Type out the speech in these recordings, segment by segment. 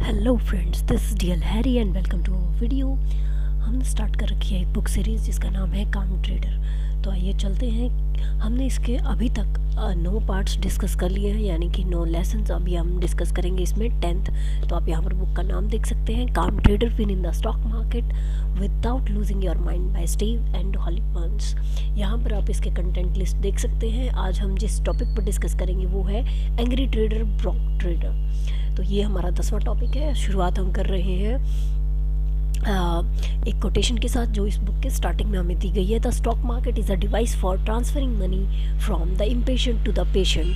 Hello friends, this is DL Harry and welcome to our video. हमने start कर रखी है एक बुक सीरीज़ जिसका नाम है काम ट्रेडर। तो आइए चलते हैं। हमने इसके अभी तक 9 पार्ट्स डिस्कस कर लिए हैं, यानी कि 9 लेसन्स अभी हम डिस्कस करेंगे इसमें 10th। तो आप यहाँ पर बुक का नाम देख सकते हैं, काम trader win in the stock market without losing your mind by Steve and Holly Burns. यहाँ पर आप इसके कंटेंट लिस्ट देख सकते हैं। आज हम जिस टॉपिक पर डिस्कस करेंगे वो है एंग्री ट्रेडर ब्रोक ट्रेडर। तो ये हमारा 10वां टॉपिक है। शुरुआत हम कर रहे हैं एक कोटेशन के साथ जो इस बुक के स्टार्टिंग में हमें दी गई है। The stock market is a device for transferring money from the impatient to the patient.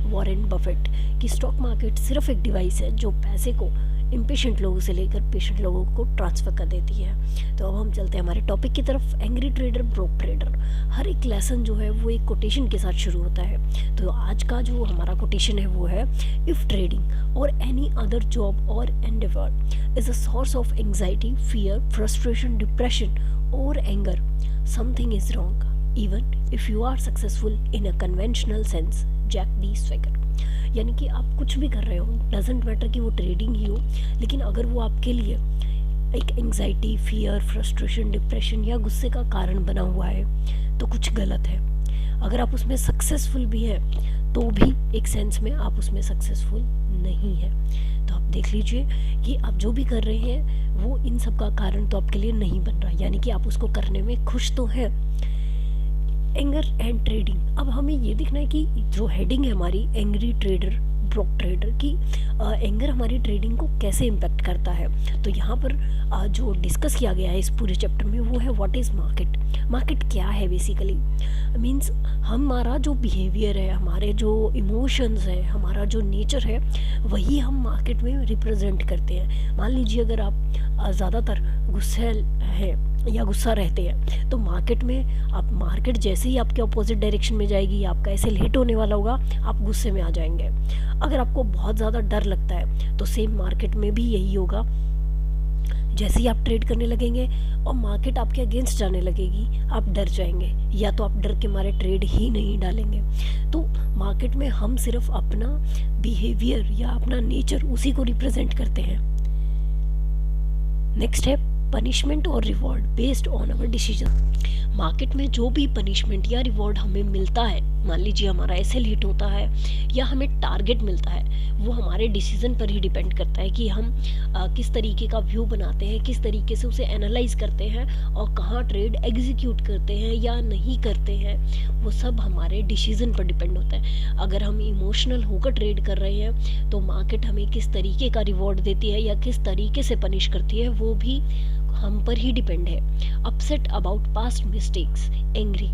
Warren Buffett की स्टॉक मार्केट सिर्फ एक डिवाइस है जो पैसे को इम्पेशेंट लोगों से लेकर पेशेंट लोगों को ट्रांसफ़र कर देती है। तो अब हम चलते हैं हमारे टॉपिक की तरफ, एंग्री ट्रेडर ब्रोक ट्रेडर। हर एक लेसन जो है वो एक कोटेशन के साथ शुरू होता है। तो आज का जो हमारा कोटेशन है वो है, if trading or any other job or endeavour is a source of anxiety, fear, frustration, depression or anger, something is wrong even if you are successful in a conventional sense. Jack D Schwager. यानी कि आप कुछ भी कर रहे हो, doesn't matter कि वो ट्रेडिंग ही हो, लेकिन अगर वो आपके लिए एक एंग्जाइटी, फियर, फ्रस्ट्रेशन, डिप्रेशन या गुस्से का कारण बना हुआ है तो कुछ गलत है। अगर आप उसमें सक्सेसफुल भी हैं तो भी एक सेंस में आप उसमें सक्सेसफुल नहीं है। तो आप देख लीजिए कि आप जो भी कर रहे हैं वो इन सब का कारण तो आपके लिए नहीं बन रहा, यानी कि आप उसको करने में खुश तो हैं। Anger and trading. अब हमें ये देखना है कि जो हेडिंग है हमारी एंग्री ट्रेडर ब्रोक ट्रेडर की, एंगर हमारी ट्रेडिंग को कैसे इम्पेक्ट करता है। तो यहाँ पर जो डिस्कस किया गया है इस पूरे चैप्टर में वो है व्हाट इज़ मार्केट। मार्केट क्या है बेसिकली, मीन्स हमारा जो बिहेवियर है, हमारे जो इमोशंस है, हमारा जो नेचर है, वही हम मार्केट में रिप्रेजेंट करते हैं। मान लीजिए अगर आप ज़्यादातर गुस्से हैं या गुस्सा रहते हैं तो मार्केट में आप, मार्केट जैसे ही आपके अपोजिट डायरेक्शन में जाएगी, आपका ऐसे हिट होने वाला होगा, आप गुस्से में आ जाएंगे। अगर आपको बहुत ज़्यादा डर लगता है तो सेम मार्केट में भी यही होगा। जैसे ही आप ट्रेड करने लगेंगे और मार्केट आपके अगेंस्ट जाने लगेगी, आप डर जाएंगे, या तो आप डर के मारे ट्रेड ही नहीं डालेंगे। तो मार्केट में हम सिर्फ अपना बिहेवियर या अपना नेचर उसी को रिप्रेजेंट करते हैं। नेक्स्ट है पनिशमेंट और reward based on our decision. Market में जो भी पनिशमेंट या रिवॉर्ड हमें मिलता है, मान लीजिए हमारा एसएल हिट होता है या हमें टारगेट मिलता है, वो हमारे डिसीजन पर ही डिपेंड करता है कि हम किस तरीके का व्यू बनाते हैं, किस तरीके से उसे एनालाइज करते हैं और कहाँ ट्रेड एग्जीक्यूट करते हैं या नहीं करते हैं। वो सब हमारे डिसीजन पर डिपेंड होता है। अगर हम इमोशनल होकर ट्रेड कर रहे हैं तो मार्केट हमें किस तरीके का रिवॉर्ड देती है या किस तरीके से पनिश करती है वो भी हम पर ही डिपेंड है। Upset about past mistakes, angry.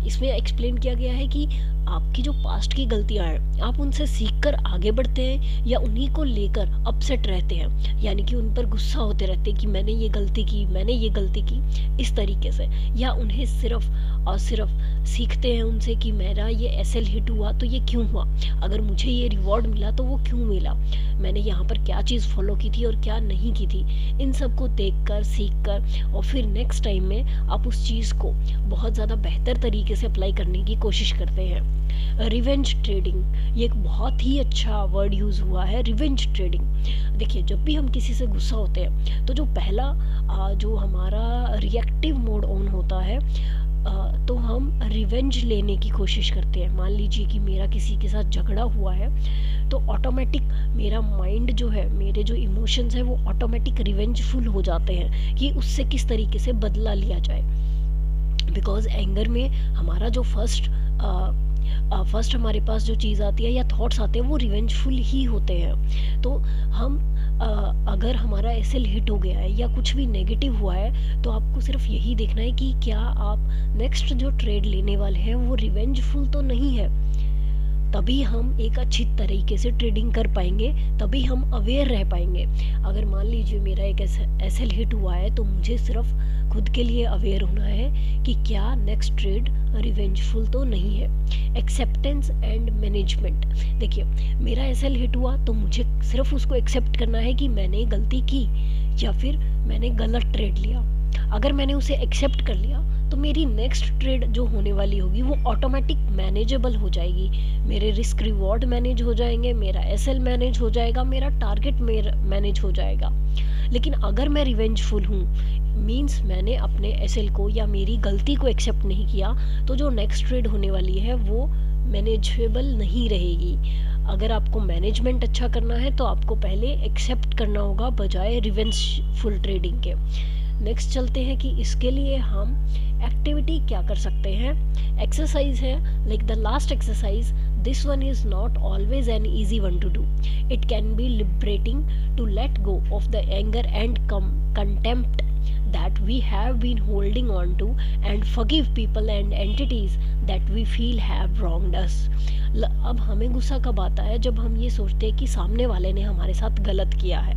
इसमें एक्सप्लेन किया गया है कि आपकी जो पास्ट की गलतियां हैं आप उनसे सीखकर आगे बढ़ते हैं या उन्हीं को लेकर अपसेट रहते हैं, यानी कि उन पर गुस्सा होते रहते हैं कि मैंने ये गलती की, मैंने ये गलती की, इस तरीके से। या उन्हें सिर्फ और सिर्फ सीखते हैं उनसे कि मेरा ये एसएल हिट हुआ तो ये क्यों हुआ, अगर मुझे ये रिवॉर्ड मिला तो वो क्यों मिला, मैंने यहाँ पर क्या चीज़ फॉलो की थी और क्या नहीं की थी। इन सब को देख कर, सीख कर और फिर नेक्स्ट टाइम में आप उस चीज़ को बहुत ज़्यादा बेहतर तरीके से अप्लाई करने की कोशिश करते हैं। रिवेंज ट्रेडिंग, ये एक बहुत ही अच्छा वर्ड यूज़ हुआ है, रिवेंज ट्रेडिंग। देखिए, जब भी हम किसी से गुस्सा होते हैं तो जो पहला जो हमारा रिएक्टिव मोड ऑन होता है, तो हम रिवेंज लेने की कोशिश करते हैं। मान लीजिए कि मेरा किसी के साथ झगड़ा हुआ है तो ऑटोमेटिक मेरा माइंड जो है, मेरे जो इमोशंस हैं वो ऑटोमेटिक रिवेंजफुल हो जाते हैं कि उससे किस तरीके से बदला लिया जाए। बिकॉज एंगर में हमारा जो फर्स्ट हमारे पास जो चीज़ आती है या थॉट्स आते हैं वो रिवेंजफुल ही होते हैं। तो हम अगर हमारा एसएल हिट हो गया है या कुछ भी नेगेटिव हुआ है तो आपको सिर्फ यही देखना है कि क्या आप नेक्स्ट जो ट्रेड लेने वाले हैं वो रिवेंजफुल तो नहीं है। तभी हम एक अच्छी तरीके से ट्रेडिंग कर पाएंगे, तभी हम अवेयर रह पाएंगे। अगर मान लीजिए मेरा एक एसएल हिट हुआ है तो मुझे सिर्फ खुद के लिए अवेयर होना है कि क्या नेक्स्ट ट्रेड रिवेंजफुल तो नहीं है। Acceptance and management. देखिए, मेरा एसएल हिट हुआ तो मुझे सिर्फ उसको एक्सेप्ट करना है कि मैंने गलती की या फिर मैंने गलत ट्रेड लिया। अगर मैंने उसे एक्सेप्ट कर लिया तो मेरी नेक्स्ट ट्रेड जो होने वाली होगी वो ऑटोमेटिक मैनेजेबल हो जाएगी, मेरे रिस्क रिवॉर्ड मैनेज हो जाएंगे, मेरा एसएल मैनेज हो जाएगा, मेरा टारगेट मैनेज हो जाएगा। लेकिन अगर मैं रिवेंजफुल हूँ, मीन्स मैंने अपने एसएल को या मेरी गलती को एक्सेप्ट नहीं किया, तो जो नेक्स्ट ट्रेड होने वाली है वो मैनेजेबल नहीं रहेगी। अगर आपको मैनेजमेंट अच्छा करना है तो आपको पहले एक्सेप्ट करना होगा बजाय रिवेंजफुल ट्रेडिंग के। नेक्स्ट चलते हैं कि इसके लिए हम एक्टिविटी क्या कर सकते हैं। एक्सरसाइज है like the last exercise, this one is not always an easy one to do, it can be liberating to let go of the anger and contempt that we have been holding on to and forgive people and entities that we feel have wronged us। अब हमें गुस्सा कब आता है? जब हम ये सोचते हैं कि सामने वाले ने हमारे साथ गलत किया है,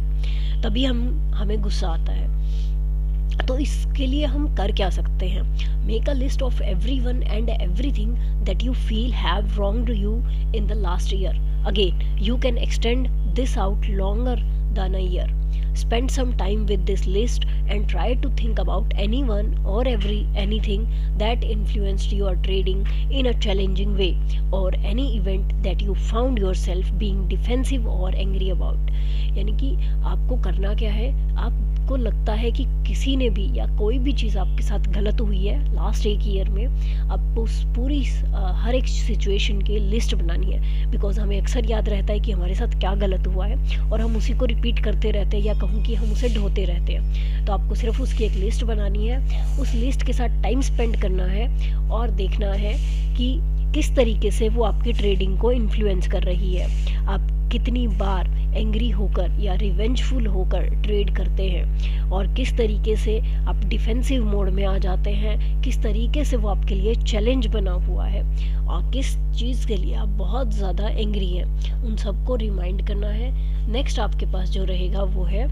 तभी हमें गुस्सा आता है। तो इसके लिए हम कर क्या सकते हैं? Make a list of everyone and everything that you feel have wronged you in the last year. Again you can extend this out longer than a year. Spend some time with this list and try to think about anyone or anything that influenced your trading in a challenging way, or any event that you found yourself being defensive or angry about। यानी कि आपको करना क्या है? आपको लगता है कि किसी ने भी या कोई भी चीज़ आपके साथ गलत हुई है लास्ट एक ईयर में, आपको उस पूरी हर एक सिचुएशन की लिस्ट बनानी है। बिकॉज हमें अक्सर याद रहता है कि हमारे साथ क्या गलत हुआ है और हम उसी को रिपीट करते रहते हैं, या कहूँ कि हम उसे ढोते रहते हैं। तो आपको सिर्फ उसकी एक लिस्ट बनानी है, उस लिस्ट के साथ टाइम स्पेंड करना है और देखना है कि किस तरीके से वो आपकी ट्रेडिंग को इन्फ्लुएंस कर रही है। आप कितनी बार एंग्री होकर या रिवेंजफुल होकर ट्रेड करते हैं, और किस तरीके से आप डिफेंसिव मोड में आ जाते हैं, किस तरीके से वो आपके लिए चैलेंज बना हुआ है, और किस चीज़ के लिए आप बहुत ज़्यादा एंग्री हैं, उन सबको रिमाइंड करना है। नेक्स्ट आपके पास जो रहेगा वो है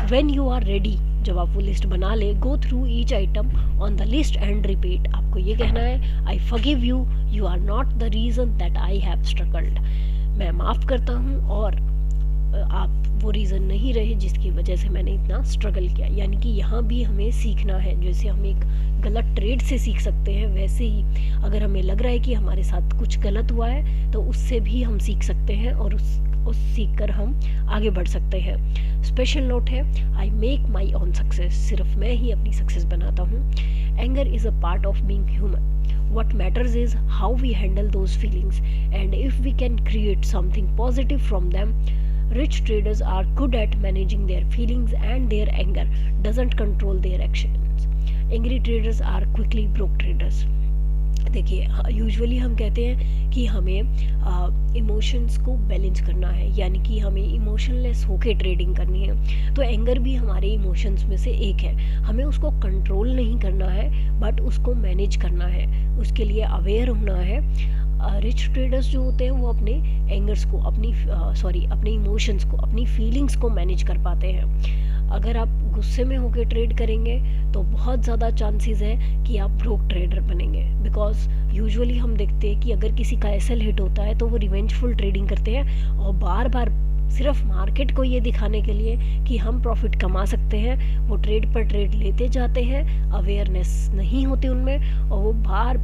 व्हेन यू आर रेडी। जब आप वो लिस्ट बना ले, go through each item on the list and repeat. आपको ये कहना है I forgive you, you are not the reason that I have struggled. मैं माफ़ करता हूँ और आप वो रीज़न नहीं रहे जिसकी वजह से मैंने इतना स्ट्रगल किया। यानी कि यहाँ भी हमें सीखना है। जैसे हम एक गलत ट्रेड से सीख सकते हैं, वैसे ही अगर हमें लग रहा है कि हमारे साथ कुछ गलत हुआ है तो उससे भी हम सीख सकते हैं और उस सीख कर हम आगे बढ़ सकते हैं। स्पेशल नोट है I make my own success, सिर्फ मैं ही अपनी सक्सेस बनाता हूँ। Anger is a part of being human, what matters is how we handle those feelings, and if we can create something positive from them. Rich traders are good at managing their feelings and their anger doesn't control their actions. Angry traders are quickly broke traders। देखिए, usually हम कहते हैं कि हमें emotions को balance करना है, यानी कि हमें इमोशनलेस होके ट्रेडिंग करनी है। तो एंगर भी हमारे इमोशंस में से एक है। हमें उसको कंट्रोल नहीं करना है, बट उसको मैनेज करना है, उसके लिए अवेयर होना है। रिच ट्रेडर्स जो होते हैं वो अपने एंगर्स को, अपने इमोशंस को, अपनी फीलिंग्स को मैनेज कर पाते हैं। अगर आप गुस्से में होकर ट्रेड करेंगे तो बहुत ज़्यादा चांसेस है कि आप ब्रोक ट्रेडर बनेंगे। बिकॉज यूजुअली हम देखते हैं कि अगर किसी का एसएल हिट होता है तो वो रिवेंजफुल ट्रेडिंग करते हैं और बार बार सिर्फ मार्केट को ये दिखाने के लिए कि हम प्रॉफिट कमा सकते हैं वो ट्रेड पर ट्रेड लेते जाते हैं। अवेयरनेस नहीं होती उनमें और वो बार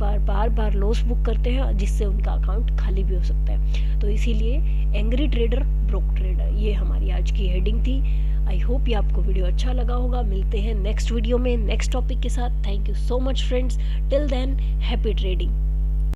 बार लॉस बुक करते हैं, जिससे उनका अकाउंट खाली भी हो सकता है। तो इसीलिए एंग्री ट्रेडर, ब्रोक ट्रेडर, ये हमारी आज की हेडिंग थी। आई होप ये आपको वीडियो अच्छा लगा होगा। मिलते हैं नेक्स्ट वीडियो में नेक्स्ट टॉपिक के साथ। Thank you so much friends. Till than happy trading.